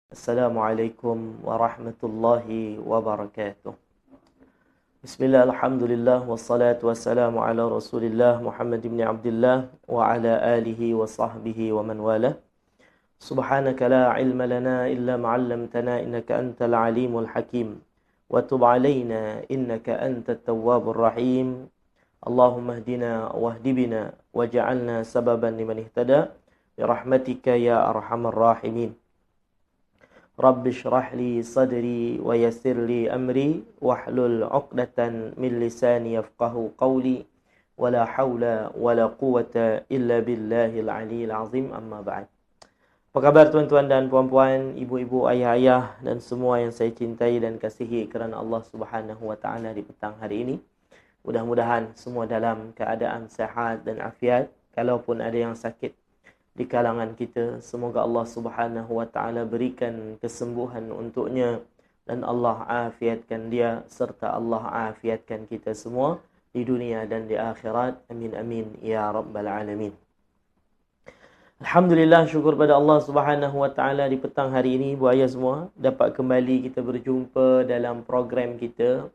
Assalamualaikum warahmatullahi wabarakatuh. Bismillah, alhamdulillah, wassalatu wassalamu ala rasulillah Muhammad ibn Abdullah wa ala alihi wa sahbihi wa man wala. Subhanaka la ilma lana illa ma'allamtana innaka antal alimul hakim. Wa tub alayna innaka antat tawwabur rahim. Allahumma hdina wahdi bina waj'alna sababan liman ihtada bi rahmatika ya arhamar rahimin. Rabbi shrah li sadri wa yassir li amri wahlul 'uqdatan min lisani yafqahu qawli wala haula wala quwata illa billahil aliyil azim, amma ba'd. Apa khabar tuan-tuan dan puan-puan, ibu-ibu, ayah-ayah dan semua yang saya cintai dan kasihi kerana Allah Subhanahu wa taala di petang hari ini. Mudah-mudahan semua dalam keadaan sehat dan afiat. Kalaupun ada yang sakit di kalangan kita, semoga Allah Subhanahu wa taala berikan kesembuhan untuknya dan Allah afiatkan dia serta Allah afiatkan kita semua di dunia dan di akhirat. Amin amin ya rabbal alamin. Alhamdulillah, syukur pada Allah Subhanahu wa taala di petang hari ini buaya semua dapat kembali kita berjumpa dalam program kita,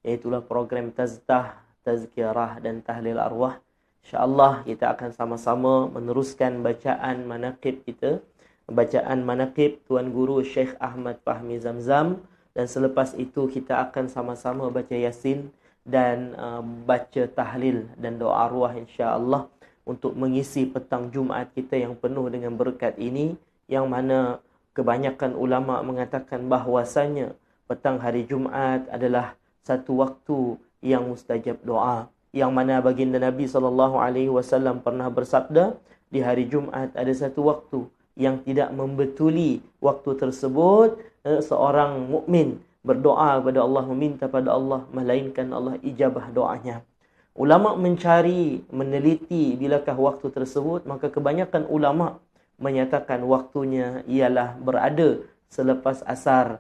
iaitu program tazkirah dan tahlil arwah. InsyaAllah kita akan sama-sama meneruskan bacaan manaqib kita. Bacaan manaqib Tuan Guru Syekh Ahmad Fahmi Zamzam. Dan selepas itu kita akan sama-sama baca Yasin dan baca tahlil dan doa arwah insyaAllah, untuk mengisi petang Jumaat kita yang penuh dengan berkat ini, yang mana kebanyakan ulama mengatakan bahwasanya petang hari Jumaat adalah satu waktu yang mustajab doa, yang mana baginda Nabi SAW pernah bersabda, di hari Jumaat ada satu waktu yang tidak membetuli waktu tersebut seorang mukmin berdoa kepada Allah, meminta pada Allah, melainkan Allah ijabah doanya. Ulama mencari, meneliti bilakah waktu tersebut, maka kebanyakan ulama menyatakan waktunya ialah berada selepas asar,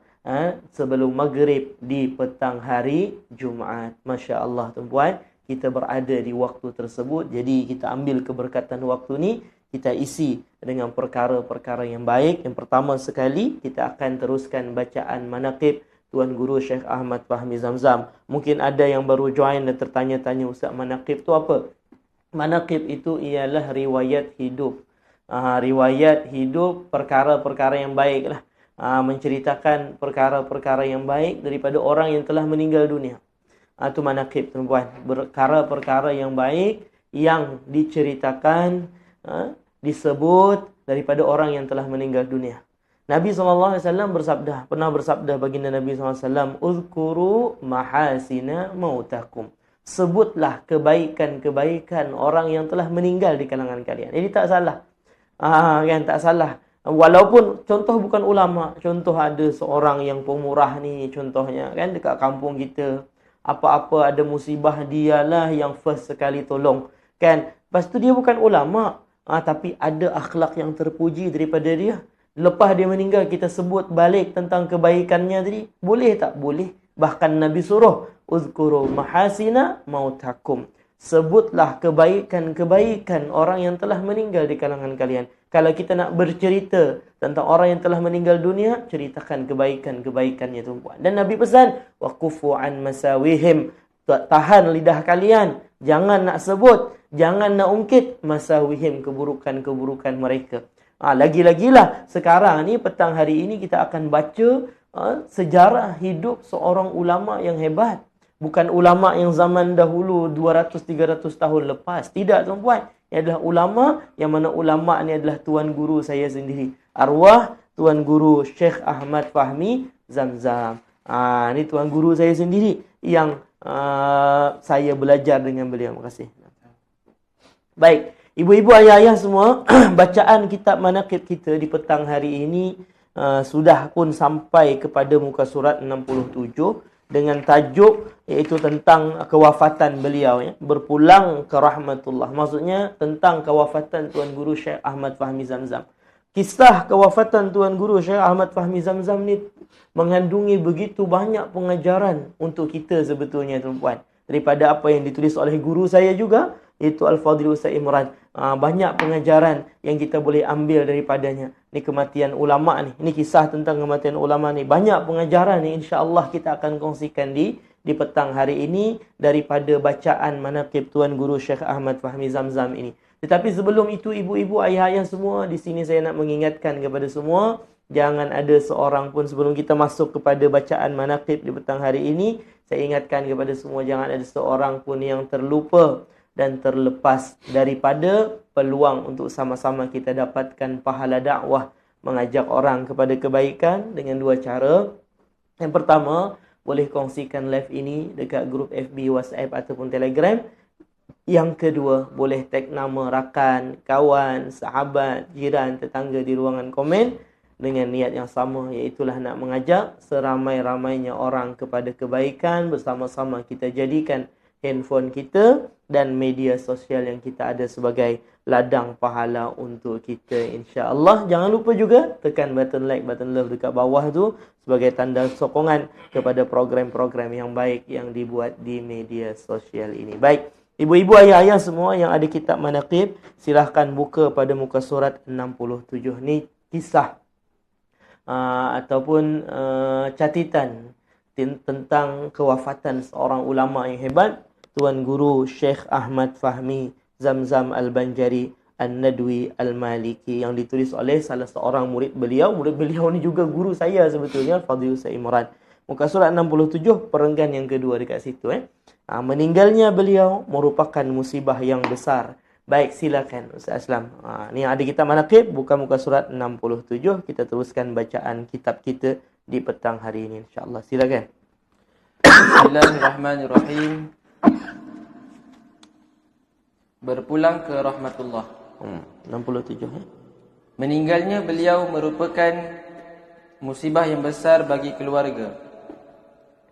sebelum maghrib di petang hari Jumaat. Masya Allah tuan-puan, kita berada di waktu tersebut. Jadi kita ambil keberkatan waktu ni, kita isi dengan perkara-perkara yang baik. Yang pertama sekali, kita akan teruskan bacaan manaqib Tuan Guru Syekh Ahmad Fahmi Zamzam. Mungkin ada yang baru join dan tertanya-tanya, Ustaz, manaqib tu apa? Manaqib itu ialah riwayat hidup. Riwayat hidup perkara-perkara yang baik lah. Menceritakan perkara-perkara yang baik daripada orang yang telah meninggal dunia. Itu manaqib tuan-puan, perkara-perkara yang baik yang diceritakan, disebut daripada orang yang telah meninggal dunia. Nabi SAW pernah bersabda baginda Nabi SAW, uzkuru mahasina mautakum. Sebutlah kebaikan-kebaikan orang yang telah meninggal di kalangan kalian. Jadi tak salah. Kan, tak salah. Walaupun contoh bukan ulama, contoh ada seorang yang pemurah ni, contohnya kan dekat kampung kita, apa-apa ada musibah, dialah yang first sekali tolong, kan. Lepas tu dia bukan ulama, tapi ada akhlak yang terpuji daripada dia. Lepas dia meninggal, kita sebut balik tentang kebaikannya tadi. Boleh tak? Boleh. Bahkan Nabi suruh, uzkuru mahasina mautakum. Sebutlah kebaikan-kebaikan orang yang telah meninggal di kalangan kalian. Kalau kita nak bercerita tentang orang yang telah meninggal dunia, ceritakan kebaikan-kebaikannya tuan-puan. Dan Nabi pesan, waqufu an masawihim. Tahan lidah kalian. Jangan nak sebut, jangan nak ungkit masawihim, keburukan-keburukan mereka. Lagi-lagilah sekarang ni, petang hari ini kita akan baca sejarah hidup seorang ulama yang hebat. Bukan ulama yang zaman dahulu 200-300 tahun lepas. Tidak tuan-puan. Ini adalah ulama yang mana ulama ni adalah Tuan Guru saya sendiri. Arwah Tuan Guru Syekh Ahmad Fahmi Zamzam. Ini Tuan Guru saya sendiri yang saya belajar dengan beliau. Terima kasih. Baik. Ibu-ibu, ayah-ayah semua, bacaan kitab manaqib kita di petang hari ini sudah pun sampai kepada muka surat 67 dengan tajuk iaitu tentang kewafatan beliau, ya, berpulang ke rahmatullah. Maksudnya tentang kewafatan Tuan Guru Syekh Ahmad Fahmi Zamzam. Kisah kewafatan Tuan Guru Syekh Ahmad Fahmi Zamzam ni mengandungi begitu banyak pengajaran untuk kita sebetulnya tuan-puan. Daripada apa yang ditulis oleh guru saya juga, iaitu Al-Fadhil Ustaz Imran. Banyak pengajaran yang kita boleh ambil daripadanya. Ni kematian ulama ni. Ini kisah tentang kematian ulama ni. Banyak pengajaran ni insya-Allah kita akan kongsikan di petang hari ini daripada bacaan manaqib Tuan Guru Syekh Ahmad Fahmi Zamzam ini. Tetapi sebelum itu, ibu-ibu, ayah-ayah semua, di sini saya nak mengingatkan kepada semua, jangan ada seorang pun sebelum kita masuk kepada bacaan manaqib di petang hari ini, saya ingatkan kepada semua, jangan ada seorang pun yang terlupa dan terlepas daripada peluang untuk sama-sama kita dapatkan pahala dakwah mengajak orang kepada kebaikan dengan dua cara. Yang pertama, boleh kongsikan live ini dekat grup FB, WhatsApp ataupun Telegram. Yang kedua, boleh tag nama rakan, kawan, sahabat, jiran, tetangga di ruangan komen dengan niat yang sama, iaitulah nak mengajak seramai-ramainya orang kepada kebaikan. Bersama-sama kita jadikan handphone kita dan media sosial yang kita ada sebagai ladang pahala untuk kita, insya-Allah. Jangan lupa juga tekan button like, button love dekat bawah tu sebagai tanda sokongan kepada program-program yang baik yang dibuat di media sosial ini. Baik, ibu-ibu, ayah-ayah semua yang ada kitab manaqib, silahkan buka pada muka surat 67. Ni kisah ataupun catatan tentang kewafatan seorang ulama yang hebat, Tuan Guru Syekh Ahmad Fahmi Zamzam Al-Banjari An-Nadwi Al-Maliki, yang ditulis oleh salah seorang murid beliau. Murid beliau ni juga guru saya sebetulnya, Fadil Ustaz Imran. Muka surat 67, perenggan yang kedua dekat situ. Meninggalnya beliau merupakan musibah yang besar. Baik, silakan Ustaz Aslam. Ni ada kitab manaqib, buka muka surat 67. Kita teruskan bacaan kitab kita di petang hari ini, insya-Allah. Silakan. Bismillahirrahmanirrahim. Berpulang ke rahmatullah. 67. Meninggalnya beliau merupakan musibah yang besar bagi keluarga,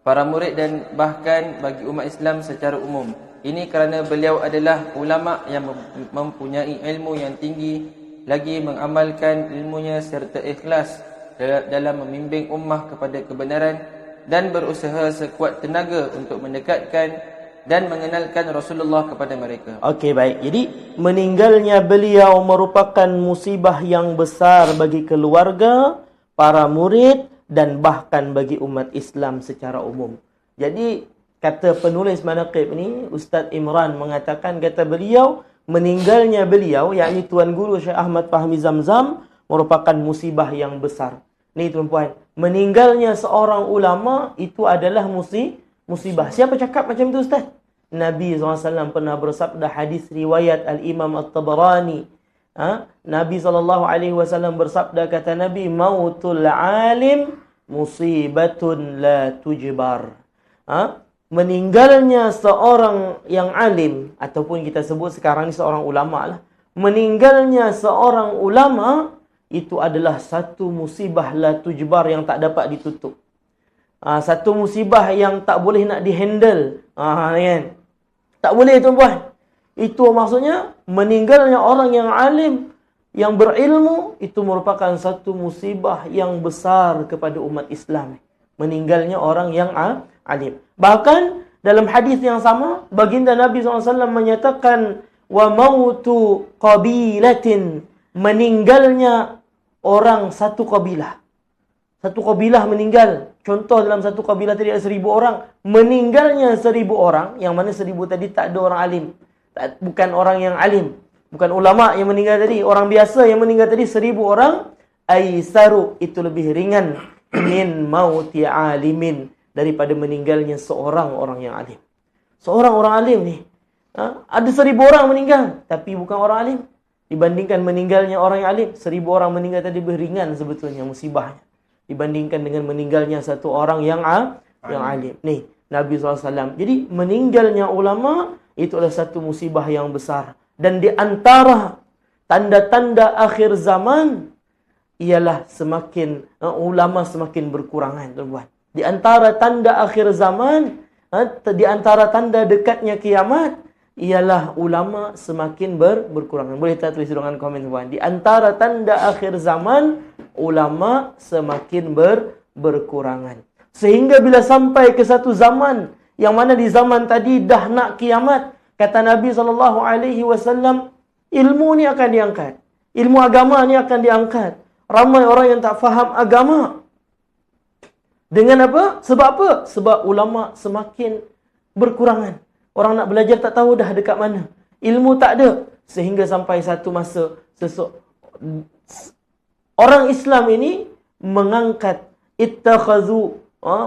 para murid dan bahkan bagi umat Islam secara umum. Ini kerana beliau adalah ulama yang mempunyai ilmu yang tinggi, lagi mengamalkan ilmunya serta ikhlas dalam membimbing ummah kepada kebenaran dan berusaha sekuat tenaga untuk mendekatkan dan mengenalkan Rasulullah kepada mereka. Okey, baik. Jadi meninggalnya beliau merupakan musibah yang besar bagi keluarga, para murid dan bahkan bagi umat Islam secara umum. Jadi kata penulis manaqib ni, Ustaz Imran mengatakan, kata beliau, meninggalnya beliau, yakni Tuan Guru Syekh Ahmad Fahmi Zamzam, merupakan musibah yang besar. Ni tuan-puan, meninggalnya seorang ulama itu adalah musibah. Siapa cakap macam tu, Ustaz? Nabi SAW pernah bersabda, hadis riwayat Al-Imam At-Tabarani. Nabi SAW bersabda, kata Nabi, mautul alim musibatun la tujbar. Meninggalnya seorang yang alim, ataupun kita sebut sekarang ni seorang ulama lah. Meninggalnya seorang ulama itu adalah satu musibah la tujbar yang tak dapat ditutup. Satu musibah yang tak boleh nak dihandle. Kan? Tak boleh, tuan-puan. Itu maksudnya meninggalnya orang yang alim, yang berilmu, itu merupakan satu musibah yang besar kepada umat Islam. Meninggalnya orang yang alim. Bahkan dalam hadis yang sama, baginda Nabi SAW menyatakan, wa mautu qabilatin, meninggalnya orang satu kabilah. Satu kabilah meninggal. Contoh, dalam satu kabilah tadi ada 1000 orang. Meninggalnya 1000 orang, yang mana 1000 tadi tak ada orang alim. Bukan orang yang alim. Bukan ulama yang meninggal tadi. Orang biasa yang meninggal tadi 1000 orang. Aisaru, itu lebih ringan. Min mauti alimin, daripada meninggalnya seorang orang yang alim. Seorang orang alim ni. Ada 1000 orang meninggal, tapi bukan orang alim. Dibandingkan meninggalnya orang yang alim, 1000 orang meninggal tadi lebih ringan sebetulnya musibahnya, dibandingkan dengan meninggalnya satu orang yang alim. Ni, Nabi SAW. Jadi, meninggalnya ulama, itu adalah satu musibah yang besar. Dan di antara tanda-tanda akhir zaman, ialah semakin, ulama semakin berkurangan, tuan-tuan. Di antara tanda akhir zaman, di antara tanda dekatnya kiamat, ialah ulama semakin berkurangan. Boleh tak tulis ruangan komen, tuan. Di antara tanda akhir zaman, ulama semakin berkurangan. Sehingga bila sampai ke satu zaman, yang mana di zaman tadi dah nak kiamat, kata Nabi SAW, ilmu ni akan diangkat. Ilmu agama ni akan diangkat. Ramai orang yang tak faham agama. Dengan apa? Sebab apa? Sebab ulama semakin berkurangan. Orang nak belajar tak tahu dah dekat mana. Ilmu tak ada. Sehingga sampai satu masa orang Islam ini mengangkat ittakhadhu,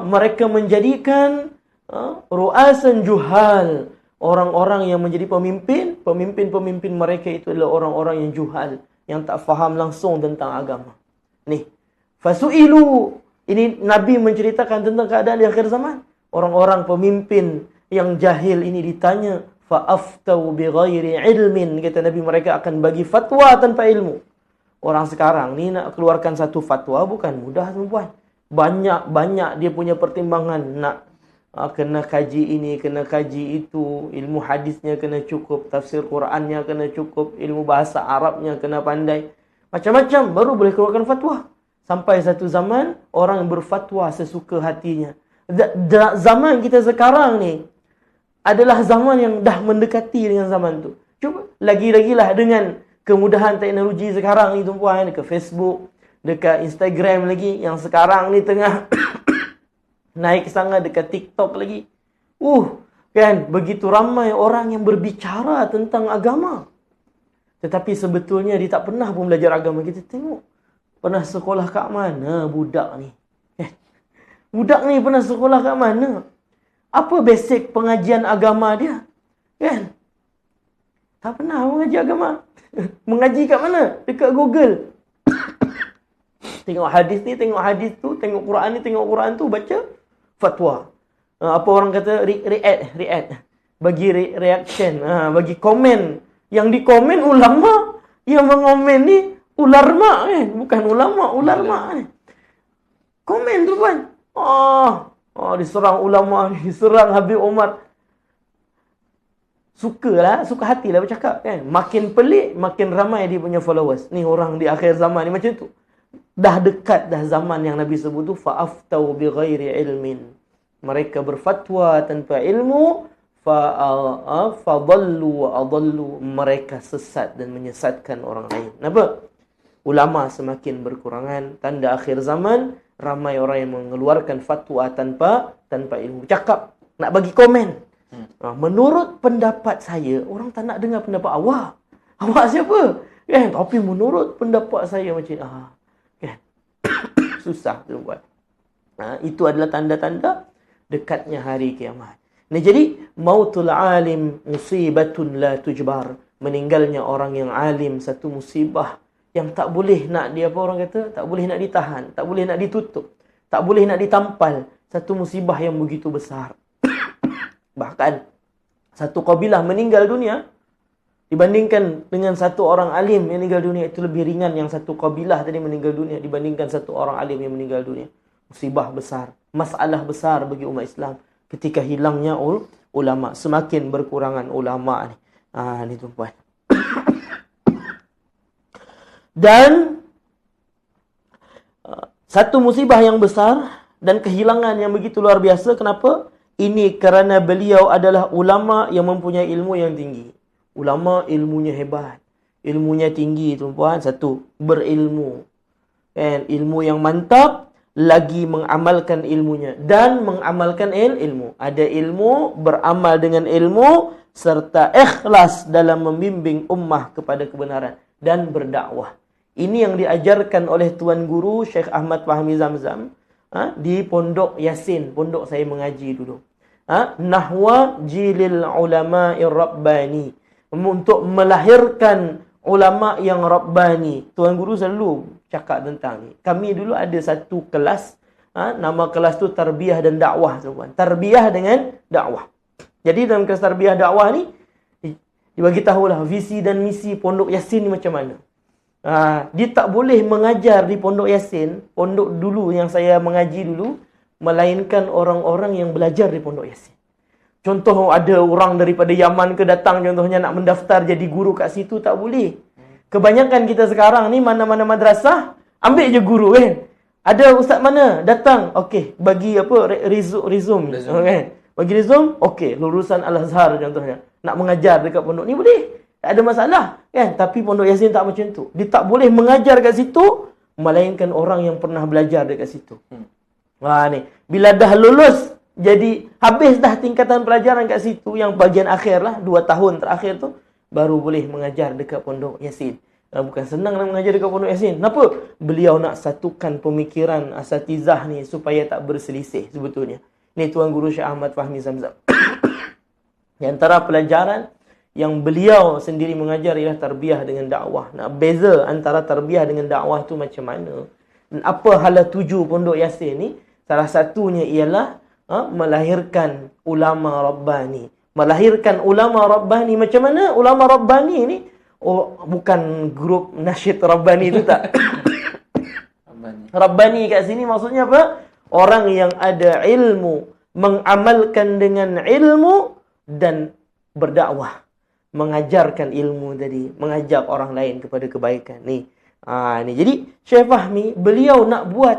mereka menjadikan ru'asan juhal, orang-orang yang menjadi pemimpin mereka itu adalah orang-orang yang juhal, yang tak faham langsung tentang agama. Ni, fasu'ilu, ini Nabi menceritakan tentang keadaan di akhir zaman. Orang-orang pemimpin yang jahil ini ditanya, fa'aftau bighairi ilmin, kata Nabi, mereka akan bagi fatwa tanpa ilmu. Orang sekarang ni nak keluarkan satu fatwa bukan mudah, tuan-tuan. Banyak dia punya pertimbangan. Nak kena kaji ini, kena kaji itu, ilmu hadisnya kena cukup, tafsir Qurannya kena cukup, ilmu bahasa Arabnya kena pandai. Macam-macam baru boleh keluarkan fatwa. Sampai satu zaman orang berfatwa sesuka hatinya. Zaman kita sekarang ni adalah zaman yang dah mendekati dengan zaman tu. Cuba lagi-lagilah dengan kemudahan teknologi sekarang ni, tuan-puan, dekat Facebook, dekat Instagram lagi, yang sekarang ni tengah naik sangat, dekat TikTok lagi. Kan, begitu ramai orang yang berbicara tentang agama. Tetapi sebetulnya dia tak pernah pun belajar agama. Kita tengok, pernah sekolah kat mana budak ni? Budak ni pernah sekolah kat mana? Apa basic pengajian agama dia? Kan? Tak pernah mengaji agama. Mengaji kat mana? Dekat Google. Tengok hadis ni, tengok hadis tu, tengok Quran ni, tengok Quran tu, baca fatwa. Apa orang kata? React. Bagi reaction. Bagi komen. Yang di komen ulama. Yang mengomen ni ular mak kan? Bukan ulama, ular mak kan? Komen tu kan? Diserang ulama, diserang Habib Omar. Suka hatilah bercakap kan. Makin pelik, makin ramai dia punya followers. Ni orang di akhir zaman ni macam tu. Dah dekat dah zaman yang Nabi sebut tu, fa'aftau bighairi ilmin. Mereka berfatwa tanpa ilmu, fadallu wa adallu. Mereka sesat dan menyesatkan orang lain. Kenapa? Ulama semakin berkurangan. Tanda akhir zaman, ramai orang yang mengeluarkan fatwa tanpa ilmu. Cakap, nak bagi komen. Menurut pendapat saya, orang tak nak dengar pendapat awak. Awak siapa? Kan? Tapi menurut pendapat saya macam kan? Susah tu buat. Itu adalah tanda-tanda dekatnya hari kiamat. Nah, jadi mautul alim musibatun la tujbar. Meninggalnya orang yang alim satu musibah yang tak boleh nak orang kata, tak boleh nak ditahan, tak boleh nak ditutup, tak boleh nak ditampal. Satu musibah yang begitu besar. Bahkan satu kabilah meninggal dunia dibandingkan dengan satu orang alim yang meninggal dunia, itu lebih ringan yang satu kabilah tadi meninggal dunia dibandingkan satu orang alim yang meninggal dunia. Musibah besar, masalah besar bagi umat Islam ketika hilangnya ulama. Semakin berkurangan ulama ni. Ni tuan-puan. Dan satu musibah yang besar dan kehilangan yang begitu luar biasa. Kenapa? Ini kerana beliau adalah ulama yang mempunyai ilmu yang tinggi. Ulama ilmunya hebat, ilmunya tinggi, tuan-puan. Satu, berilmu. Kan? Ilmu yang mantap, lagi mengamalkan ilmunya dan mengamalkan ilmu. Ada ilmu, beramal dengan ilmu, serta ikhlas dalam membimbing ummah kepada kebenaran dan berdakwah. Ini yang diajarkan oleh Tuan Guru Syekh Ahmad Fahmi Zamzam di Pondok Yasin, pondok saya mengaji dulu. Nahwa jilil ulama'ir rabbani, untuk melahirkan ulama yang rabbani. Tuan Guru selalu cakap tentang ni. Kami dulu ada satu kelas, nama kelas tu tarbiyah dan dakwah, tuan. Tarbiyah dengan dakwah. Jadi dalam kelas tarbiyah dakwah ni dibagi tahulah visi dan misi Pondok Yasin ni macam mana. Dia tak boleh mengajar di Pondok Yasin, pondok dulu yang saya mengaji dulu, melainkan orang-orang yang belajar di Pondok Yasin. Contoh ada orang daripada Yaman ke datang contohnya nak mendaftar jadi guru kat situ, tak boleh. Kebanyakan kita sekarang ni mana-mana madrasah ambil je guru kan. Ada ustaz mana datang, okey, bagi apa resume. Kan? Bagi resume, okey, lulusan Al-Azhar contohnya. Nak mengajar dekat pondok ni boleh. Tak ada masalah kan. Tapi Pondok Yasin tak macam tu. Dia tak boleh mengajar kat situ melainkan orang yang pernah belajar dekat situ. Ni, bila dah lulus, jadi habis dah tingkatan pelajaran kat situ, yang bagian akhir lah, 2 tahun terakhir tu, baru boleh mengajar dekat Pondok Yasin. Bukan senang nak mengajar dekat Pondok Yasin. Kenapa? Beliau nak satukan pemikiran asatizah ni supaya tak berselisih sebetulnya. Ni Tuan Guru Syekh Ahmad Fahmi Zamzam. Di antara pelajaran yang beliau sendiri mengajar ialah tarbiyah dengan dakwah. Nak beza antara tarbiyah dengan dakwah tu macam mana? Dan apa hala tuju Pondok Yasin ni? Salah satunya ialah melahirkan ulama Rabbani. Melahirkan ulama Rabbani. Macam mana ulama Rabbani ni? Bukan grup nasyid Rabbani tu tak. Rabbani kat sini maksudnya apa? Orang yang ada ilmu, mengamalkan dengan ilmu dan berdakwah. Mengajarkan ilmu tadi, mengajak orang lain kepada kebaikan. Ni. Jadi Syekh Fahmi, beliau nak buat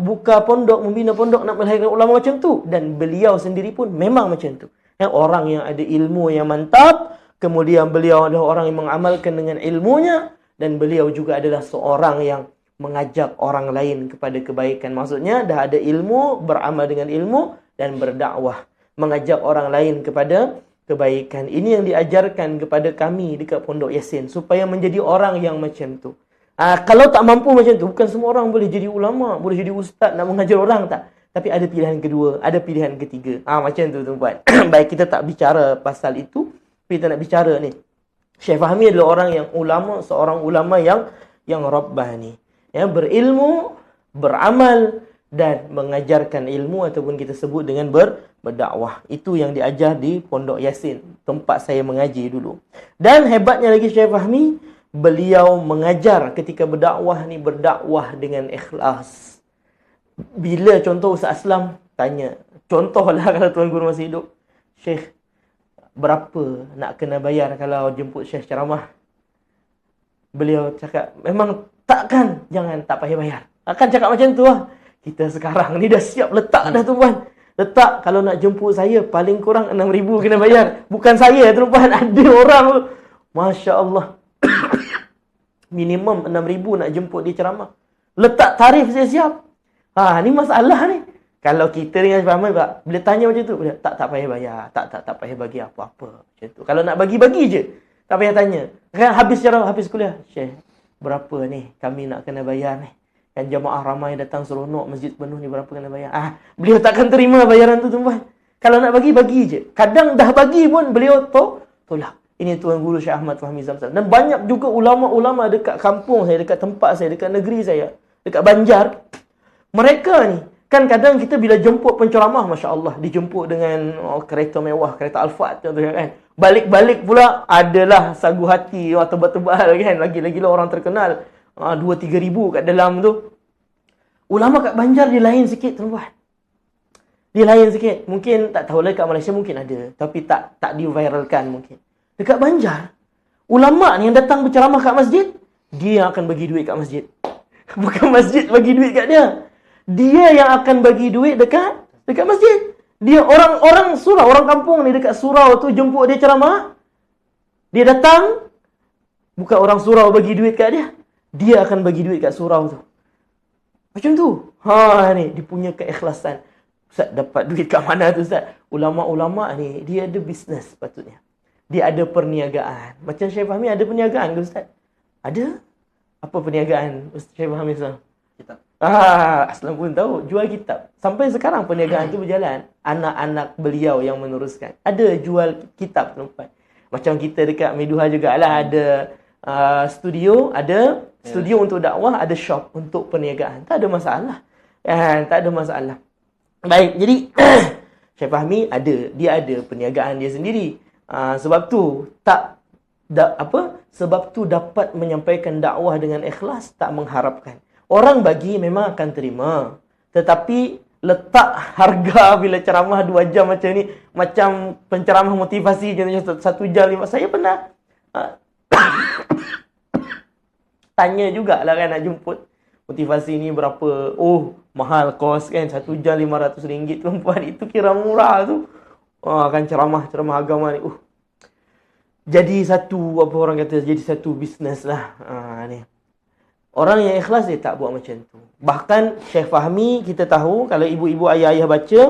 buka pondok, membina pondok, nak melahirkan ulama macam tu, dan beliau sendiri pun memang macam tu. Orang yang ada ilmu yang mantap, kemudian beliau adalah orang yang mengamalkan dengan ilmunya, dan beliau juga adalah seorang yang mengajak orang lain kepada kebaikan. Maksudnya dah ada ilmu, beramal dengan ilmu, dan berdakwah, mengajak orang lain kepada kebaikan. Ini yang diajarkan kepada kami dekat Pondok Yasin, supaya menjadi orang yang macam tu. Kalau tak mampu macam tu, bukan semua orang boleh jadi ulama, boleh jadi ustaz, nak mengajar orang, tak. Tapi ada pilihan kedua, ada pilihan ketiga. Macam tu tuan-tuan. Baik, kita tak bicara pasal itu, kita nak bicara ni. Syekh Fahmi adalah orang yang ulama, seorang ulama yang Rabbani. Berilmu, beramal, dan mengajarkan ilmu, ataupun kita sebut dengan berdakwah. Itu yang diajar di Pondok Yasin, tempat saya mengaji dulu. Dan hebatnya lagi Syekh Fahmi, beliau mengajar ketika berdakwah ni, berdakwah dengan ikhlas. Bila contoh Ustaz Aslam tanya, contohlah kalau Tuan Guru masih hidup, Syekh, berapa nak kena bayar kalau jemput Syekh ceramah? Beliau cakap, memang takkan, jangan, tak payah bayar. Akan cakap macam tu lah. Kita sekarang ni dah siap letak dah tuan. Letak, kalau nak jemput saya, paling kurang 6,000 kena bayar. Bukan saya tuan, ada orang tu. Masya Allah. Minimum 6,000 nak jemput dia ceramah. Letak tarif saya siap. Ni masalah ni. Kalau kita dengan Syekh Ahmad, bila tanya macam tu, tak payah bayar. Tak payah bagi apa-apa. Macam tu. Kalau nak bagi je. Tak payah tanya. Kan habis ceramah, habis kuliah. Syekh, berapa ni kami nak kena bayar ni? Kan jamaah ramai datang seronok, masjid penuh ni, berapa kena bayar? Beliau takkan terima bayaran tu tuan. Kalau nak bagi je. Kadang dah bagi pun beliau tolak. Ini Tuan Guru Syekh Ahmad Fahmi Zamzam. Dan banyak juga ulama-ulama dekat kampung saya, dekat tempat saya, dekat negeri saya, dekat Banjar. Mereka ni, kan kadang kita bila jemput penceramah, Masya Allah, dijemput dengan kereta mewah, kereta Alphard contohnya kan. Balik-balik pula adalah sagu hati, tebal-tebal kan. Lagi-lagi lah orang terkenal. 2-3 ribu kat dalam tu. Ulama kat Banjar dia lain sikit tuan. Dia lain sikit. Mungkin tak tahulah kat Malaysia mungkin ada, tapi tak di-viralkan mungkin. Dekat Banjar, ulama ni yang datang berceramah kat masjid, dia yang akan bagi duit kat masjid. Bukan masjid bagi duit kat dia. Dia yang akan bagi duit dekat masjid. Dia orang surau, orang kampung ni dekat surau tu jemput dia ceramah. Dia datang, bukan orang surau bagi duit kat dia. Dia akan bagi duit kat surau tu. Macam tu. Ni, dia punya keikhlasan. Ustaz, dapat duit kat mana tu Ustaz? Ulama-ulama ni, dia ada bisnes patutnya. Dia ada perniagaan. Macam Syekh Fahmi ada perniagaan ke Ustaz? Ada? Apa perniagaan Ustaz Syekh Fahmi Ustaz? Kitab. Aslam pun tahu. Jual kitab. Sampai sekarang perniagaan tu berjalan. Anak-anak beliau yang meneruskan. Ada jual kitab tempat. Macam kita dekat Meduha jugalah ada studio. Ada studio untuk dakwah. Ada shop untuk perniagaan. Tak ada masalah. Tak ada masalah. Baik, jadi Syekh Fahmi dia ada perniagaan dia sendiri. Sebab tu sebab tu dapat menyampaikan dakwah dengan ikhlas, tak mengharapkan. Orang bagi memang akan terima. Tetapi letak harga bila ceramah 2 jam macam ni, macam penceramah motivasi contohnya 1 jam 5. Saya pernah tanya jugalah kan, nak jemput motivasi ni berapa. Mahal kos kan, 1 jam RM500 tuan-puan. Itu kira murah tu. Kan ceramah agama ni. Jadi satu, apa orang kata, jadi satu bisnes lah. Ni. Orang yang ikhlas dia tak buat macam tu. Bahkan Syekh Fahmi kita tahu, kalau ibu-ibu ayah-ayah baca,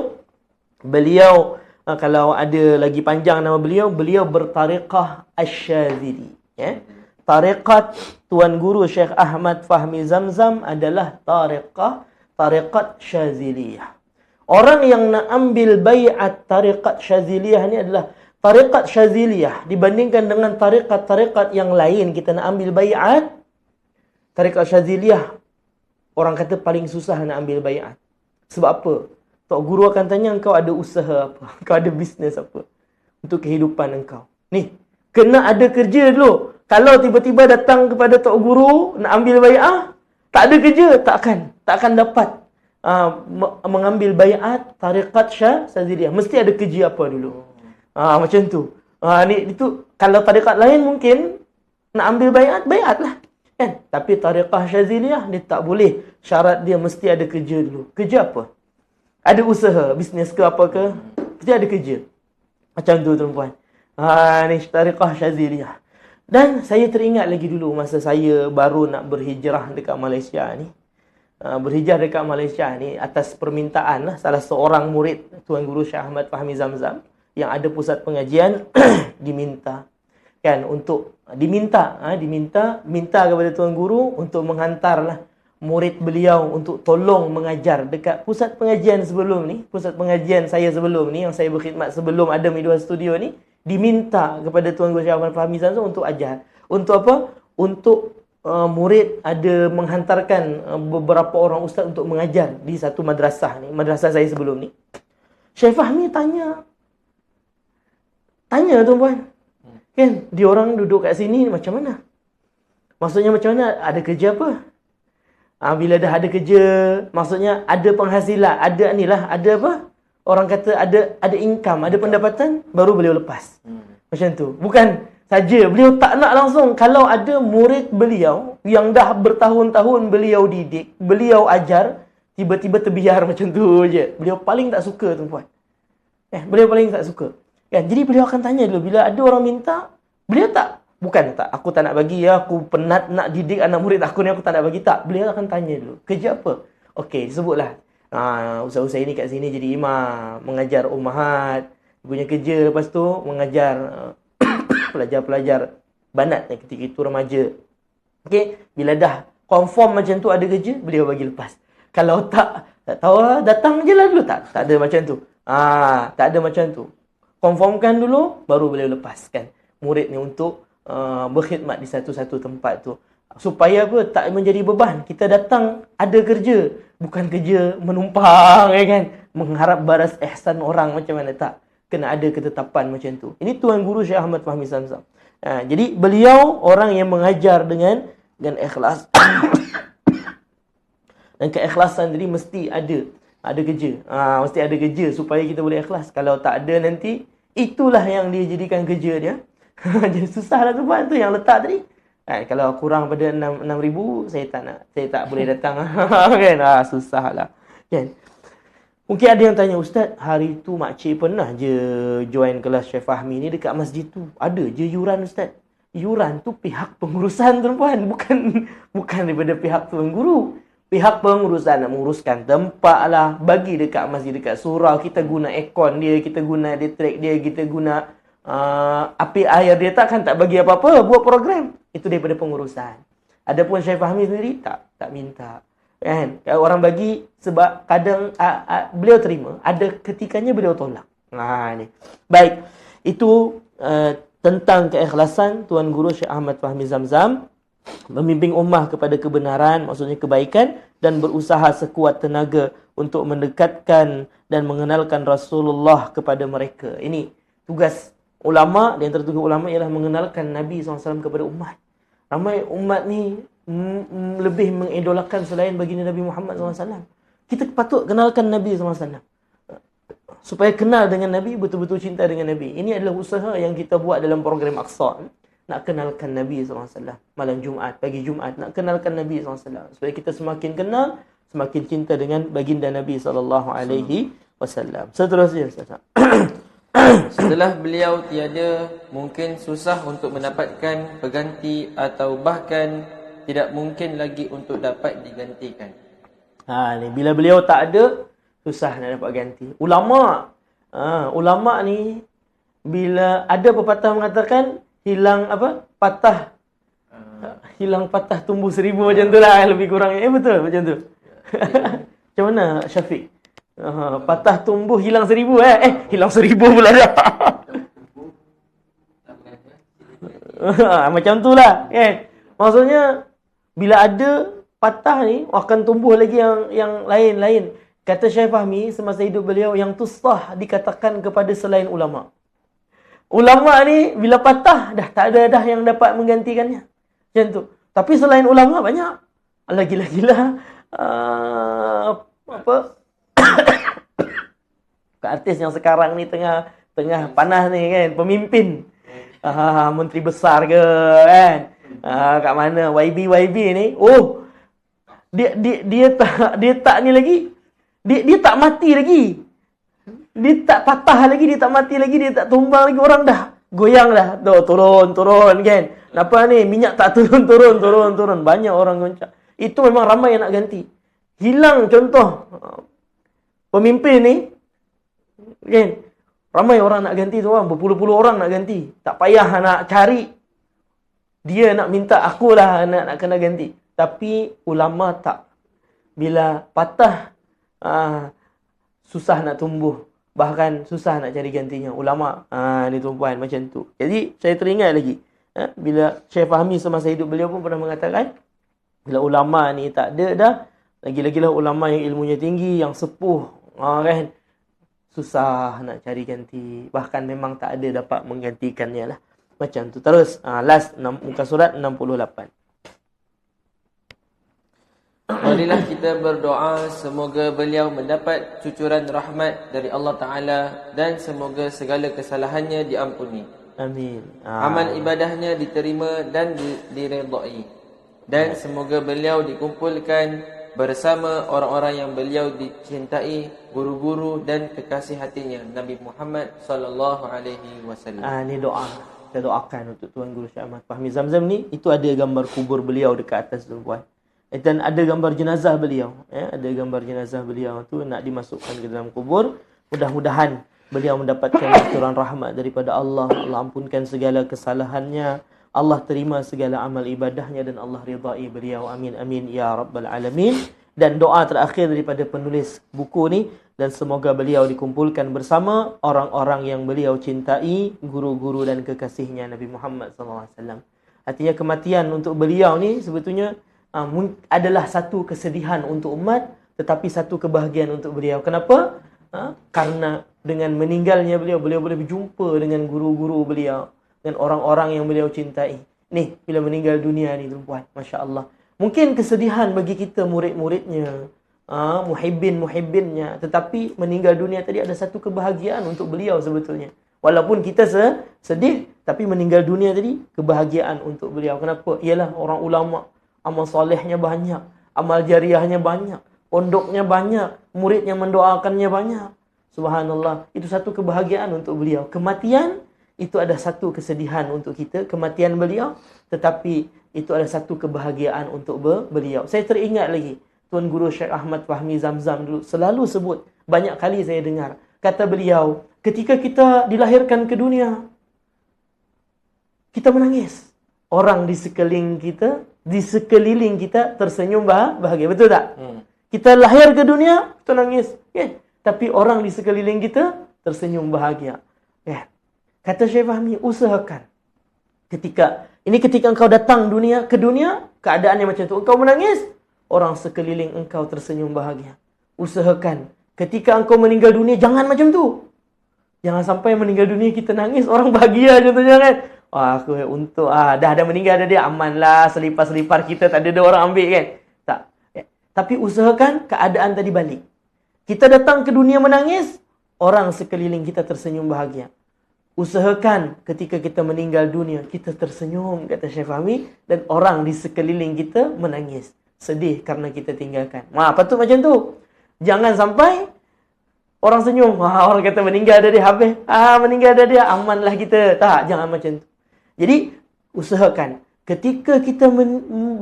beliau kalau ada lagi panjang nama beliau, beliau bertariqah Asy-Syadzili, ya. Tariqat Tuan Guru Syekh Ahmad Fahmi Zamzam adalah tariqat Syadziliyah. Orang yang nak ambil bai'at tariqat Syadziliyah ni adalah tariqat Syadziliyah dibandingkan dengan tariqat-tariqat yang lain kita nak ambil bai'at. Tariqat Syadziliyah orang kata paling susah nak ambil bai'at. Sebab apa? Tok Guru akan tanya engkau ada usaha apa? Engkau ada bisnes apa? Untuk kehidupan engkau. Ni, kena ada kerja dulu. Kalau tiba-tiba datang kepada Tok Guru nak ambil bai'ah, tak ada kerja, tak akan dapat mengambil bai'at tariqat Syadziliyah. Mesti ada kerja apa dulu. Macam tu. Ni itu kalau tariqat lain mungkin nak ambil bai'at lah. Kan? Tapi tariqah Syadziliyah dia tak boleh. Syarat dia mesti ada kerja dulu. Kerja apa? Ada usaha, bisnes ke apa ke? Mesti ada kerja. Macam tu tuan-puan. Ni tariqah Syadziliyah. Dan saya teringat lagi dulu masa saya baru nak berhijrah dekat Malaysia ni. Berhijrah dekat Malaysia ni atas permintaan lah salah seorang murid Tuan Guru Syekh Ahmad Fahmi Zamzam yang ada pusat pengajian diminta kan untuk diminta kepada Tuan Guru untuk menghantarlah murid beliau untuk tolong mengajar dekat pusat pengajian sebelum ni, pusat pengajian saya sebelum ni yang saya berkhidmat sebelum ada Media Studio ni, diminta kepada Tuan Guru Syekh Ahmad Fahmi Zamzam untuk ajar. Untuk apa? Untuk murid ada menghantarkan beberapa orang ustaz untuk mengajar di satu madrasah ni, madrasah saya sebelum ni. Syekh Fahmi tanya tuan-puan. Kan, dia orang duduk kat sini macam mana? Maksudnya macam mana? Ada kerja apa? Bila dah ada kerja, maksudnya ada penghasilan, ada inilah, ada apa? Orang kata ada income, ada pendapatan, baru beliau lepas. Macam tu. Bukan saja, beliau tak nak langsung. Kalau ada murid beliau yang dah bertahun-tahun beliau didik, beliau ajar, tiba-tiba terbiar macam tu je. Beliau paling tak suka tuan-puan. Beliau paling tak suka. Kan? Jadi beliau akan tanya dulu, bila ada orang minta, beliau aku tak nak bagi ya, aku penat nak didik anak murid aku ni, aku tak nak bagi. Tak, beliau akan tanya dulu, kerja apa? Okey, sebutlah. Usaha-usaha ini kat sini jadi imam, mengajar ummahat, punya kerja lepas tu mengajar pelajar-pelajar banat yang ketika itu remaja. Okey, bila dah confirm macam tu ada kerja, beliau bagi lepas. Kalau tak tahu, datang je lah dulu. Tak ada macam tu. Tak ada macam tu. Confirmkan dulu, baru beliau lepaskan murid ni untuk berkhidmat di satu-satu tempat tu. Supaya apa? Tak menjadi beban. Kita datang ada kerja, bukan kerja menumpang, ya kan? Mengharap balas ihsan orang macam mana, tak. Kena ada ketetapan macam tu. Ini Tuan Guru Syekh Ahmad Fahmi Zamzam. Jadi beliau orang yang mengajar dengan ikhlas. Dan keikhlasan tadi mesti ada kerja. Mesti ada kerja supaya kita boleh ikhlas. Kalau tak ada nanti, itulah yang dia jadikan kerja dia. Jadi susahlah tuan tu yang letak tadi. Kalau kurang pada 6,000, saya tak boleh datang. Kan? Susahlah. Kan? Mungkin ada yang tanya, Ustaz, hari tu makcik pernah je join kelas Syekh Fahmi ni dekat masjid tu. Ada je yuran, Ustaz. Yuran tu pihak pengurusan tuan-puan, bukan daripada pihak Tuan Guru. Pihak pengurusan nak menguruskan tempat lah, bagi dekat masjid, dekat surau, kita guna aircon dia, kita guna detrek dia, kita guna api air dia, tak bagi apa-apa, buat program. Itu daripada pengurusan. Adapun Syekh Fahmi sendiri tak minta. Kan? Orang bagi sebab kadang beliau terima, ada ketikanya beliau tolak. Ni. Baik, itu tentang keikhlasan Tuan Guru Syekh Ahmad Fahmi Zamzam membimbing ummah kepada kebenaran, maksudnya kebaikan, dan berusaha sekuat tenaga untuk mendekatkan dan mengenalkan Rasulullah kepada mereka. Ini tugas ulama, dan antara tugas ulama ialah mengenalkan Nabi SAW kepada umat. Ramai umat ni lebih mengidolakan selain baginda Nabi Muhammad SAW. Kita patut kenalkan Nabi SAW. Supaya kenal dengan Nabi, betul-betul cinta dengan Nabi. Ini adalah usaha yang kita buat dalam program Aqsa. Nak kenalkan Nabi SAW. Malam Jumaat, pagi Jumaat. Nak kenalkan Nabi SAW. Supaya kita semakin kenal, semakin cinta dengan baginda Nabi SAW. Seterusnya, Ustaz. Setelah beliau tiada, mungkin susah untuk mendapatkan pengganti atau bahkan tidak mungkin lagi untuk dapat digantikan. Ni bila beliau tak ada, susah nak dapat ganti. Ulama ni bila ada pepatah mengatakan hilang patah tumbuh 1000 macam tu lah lebih kurangnya. Betul macam tu. Macam mana Syafiq? Patah tumbuh hilang 1000 hilang 1000 pula dah. Macam tu lah kan. Maksudnya bila ada patah ni akan tumbuh lagi yang lain-lain. Kata Syekh Fahmi semasa hidup beliau, yang tusah dikatakan kepada selain ulama. Ulama ni bila patah dah tak ada dah yang dapat menggantikannya. Macam tu. Tapi selain ulama banyak. Gila-gila artis yang sekarang ni tengah panas ni kan, pemimpin. Menteri besar ke kan. Kat mana YB ni. Dia tak ni lagi. Dia tak mati lagi. Dia tak patah lagi, dia tak mati lagi, dia tak tumbang lagi, orang dah goyang dah. Turun kan. Kenapa ni? Minyak tak turun. Banyak orang goncang. Itu memang ramai yang nak ganti. Hilang contoh pemimpin ni kan. Ramai orang nak ganti tu orang, berpuluh-puluh orang nak ganti. Tak payah nak cari. Dia nak minta akulah nak kena ganti. Tapi ulama tak. Bila patah susah nak tumbuh. Bahkan susah nak cari gantinya. Ulama ni tuan-puan macam tu. Jadi saya teringat lagi bila Syekh Fahmi semasa hidup beliau pun pernah mengatakan, bila ulama ni tak ada dah, lagi-lagilah ulama yang ilmunya tinggi, yang sepuh kan, susah nak cari ganti. Bahkan memang tak ada dapat menggantikannya lah. Macam tu. Terus last muka surat 68. Marilah kita berdoa semoga beliau mendapat cucuran rahmat dari Allah Ta'ala dan semoga segala kesalahannya diampuni. Amin. Amal ibadahnya diterima dan diredai. Dan semoga beliau dikumpulkan bersama orang-orang yang beliau dicintai, guru-guru dan kekasih hatinya, Nabi Muhammad sallallahu alaihi wasallam. Ni doa. Kita doakan untuk Tuan Guru Syekh Ahmad Fahmi Zamzam ni. Itu ada gambar kubur beliau dekat atas tuan-puan. Dan ada gambar jenazah beliau. Ada gambar jenazah beliau tu nak dimasukkan ke dalam kubur. Mudah-mudahan beliau mendapatkan cucuran rahmat daripada Allah. Allah ampunkan segala kesalahannya. Allah terima segala amal ibadahnya dan Allah ridai beliau. Amin amin ya rabbal alamin. Dan doa terakhir daripada penulis buku ni, dan semoga beliau dikumpulkan bersama orang-orang yang beliau cintai, guru-guru dan kekasihnya Nabi Muhammad SAW. Artinya kematian untuk beliau ni sebetulnya adalah satu kesedihan untuk umat, tetapi satu kebahagiaan untuk beliau. Kenapa? Karena dengan meninggalnya beliau boleh berjumpa dengan guru-guru beliau, dengan orang-orang yang beliau cintai. Ni, bila meninggal dunia ni tuan-puan, Masya Allah. Mungkin kesedihan bagi kita murid-muridnya, muhibbin-muhibbinnya. Tetapi meninggal dunia tadi ada satu kebahagiaan untuk beliau sebetulnya. Walaupun kita sedih, tapi meninggal dunia tadi kebahagiaan untuk beliau. Kenapa? Ialah orang ulama, amal solehnya banyak, amal jariahnya banyak, pondoknya banyak, murid yang mendoakannya banyak. Subhanallah, itu satu kebahagiaan untuk beliau. Kematian itu ada satu kesedihan untuk kita, kematian beliau, tetapi itu ada satu kebahagiaan untuk beliau. Saya teringat lagi Tuan Guru Syekh Ahmad Fahmi Zamzam dulu selalu sebut, banyak kali saya dengar, kata beliau, ketika kita dilahirkan ke dunia, kita menangis. Orang di sekeliling kita tersenyum bahagia. Betul tak? Kita lahir ke dunia, kita nangis. Tapi orang di sekeliling kita tersenyum bahagia. Kata Syekh Fahmi, usahakan. Ketika engkau datang ke dunia, keadaannya macam tu. Engkau menangis, orang sekeliling engkau tersenyum bahagia. Usahakan. Ketika engkau meninggal dunia, jangan macam tu. Jangan sampai meninggal dunia kita nangis, orang bahagia contohnya kan. Aku untuk dah ada meninggal dah dia, aman lah, selipar-selipar kita tak ada orang ambil kan. Tak. Tapi usahakan keadaan tadi balik. Kita datang ke dunia menangis, orang sekeliling kita tersenyum bahagia. Usahakan ketika kita meninggal dunia, kita tersenyum, kata Syekh Fahmi, dan orang di sekeliling kita menangis, sedih karena kita tinggalkan. Patut macam tu. Jangan sampai orang senyum, orang kata meninggal dah dia, habis. Meninggal dah dia, amanlah kita. Tak, jangan macam tu. Jadi, usahakan Ketika kita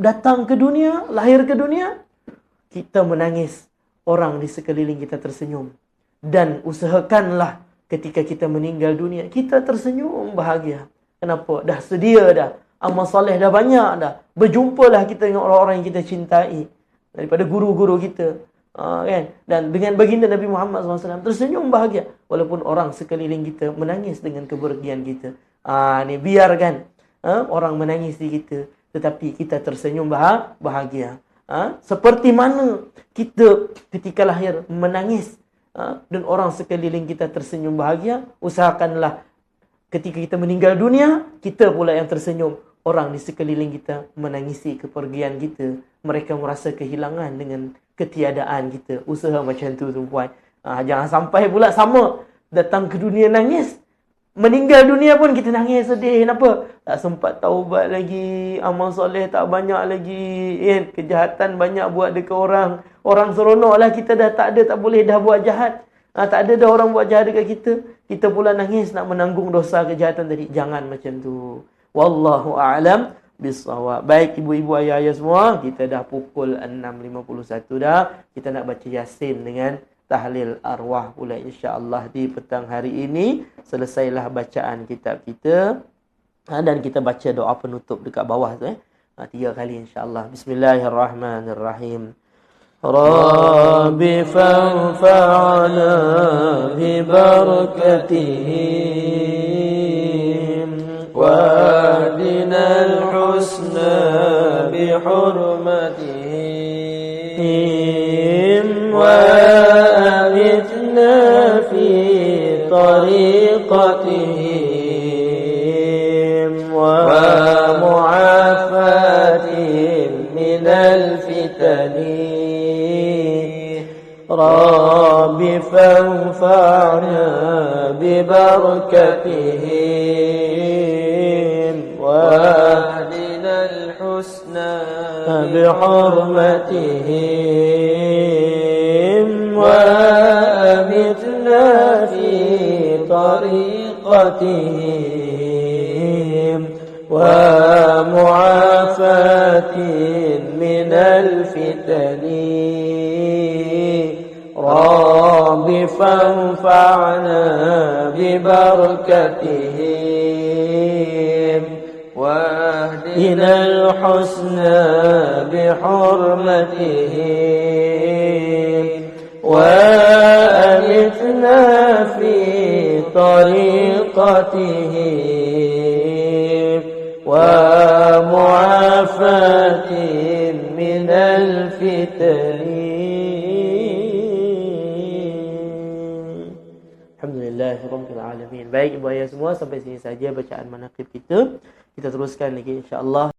datang ke dunia, lahir ke dunia, kita menangis, orang di sekeliling kita tersenyum. Dan usahakanlah ketika kita meninggal dunia, kita tersenyum bahagia. Kenapa? Dah sedia dah. Amal soleh dah banyak dah. Berjumpalah kita dengan orang-orang yang kita cintai. Daripada guru-guru kita. Kan? Dan dengan baginda Nabi Muhammad SAW tersenyum bahagia. Walaupun orang sekeliling kita menangis dengan kepergian kita. Ni biarkan orang menangis di kita. Tetapi kita tersenyum bahagia. Seperti mana kita ketika lahir menangis. Dan orang sekeliling kita tersenyum bahagia. Usahakanlah ketika kita meninggal dunia, kita pula yang tersenyum. Orang di sekeliling kita menangisi kepergian kita. Mereka merasa kehilangan dengan ketiadaan kita. Usaha macam tu tuan-puan. Jangan sampai pula sama. Datang ke dunia nangis. Meninggal dunia pun kita nangis sedih. Kenapa? Tak sempat taubat lagi. Amal soleh tak banyak lagi. Kejahatan banyak buat dekat orang. Orang seronok lah kita dah tak ada. Tak boleh dah buat jahat. Tak ada dah orang buat jahat dekat kita. Kita pula nangis nak menanggung dosa kejahatan tadi. Jangan macam tu. Wallahu a'lam bissawab. Baik ibu-ibu ayah-ayah semua, kita dah pukul 6.51 dah. Kita nak baca Yasin dengan tahlil arwah pula insya-Allah di petang hari ini. Selesailah bacaan kitab kita. Dan kita baca doa penutup dekat bawah tu 3 kali insya-Allah. Bismillahirrahmanirrahim. Rabbi fanfa'na bi barakatihi واهدنا الحسنى بحرمتهم وأمتنا في طريقتهم ومعافاتهم من الفتن رب فانفعنا ببركتهم واهدنا الحسنى بحرمتهم وأمتنا في طريقتهم ومعافاة من الفتن رب فانفعنا ببركتهم واهدنا الحسنى بحرمتهم وأمتنا في طريقتهم ومعافاة من الفتن. Alhamdulillahirabbil alamin. Baik ibu ayah semua, sampai sini saja bacaan manaqib kita. Kita teruskan lagi insya-Allah.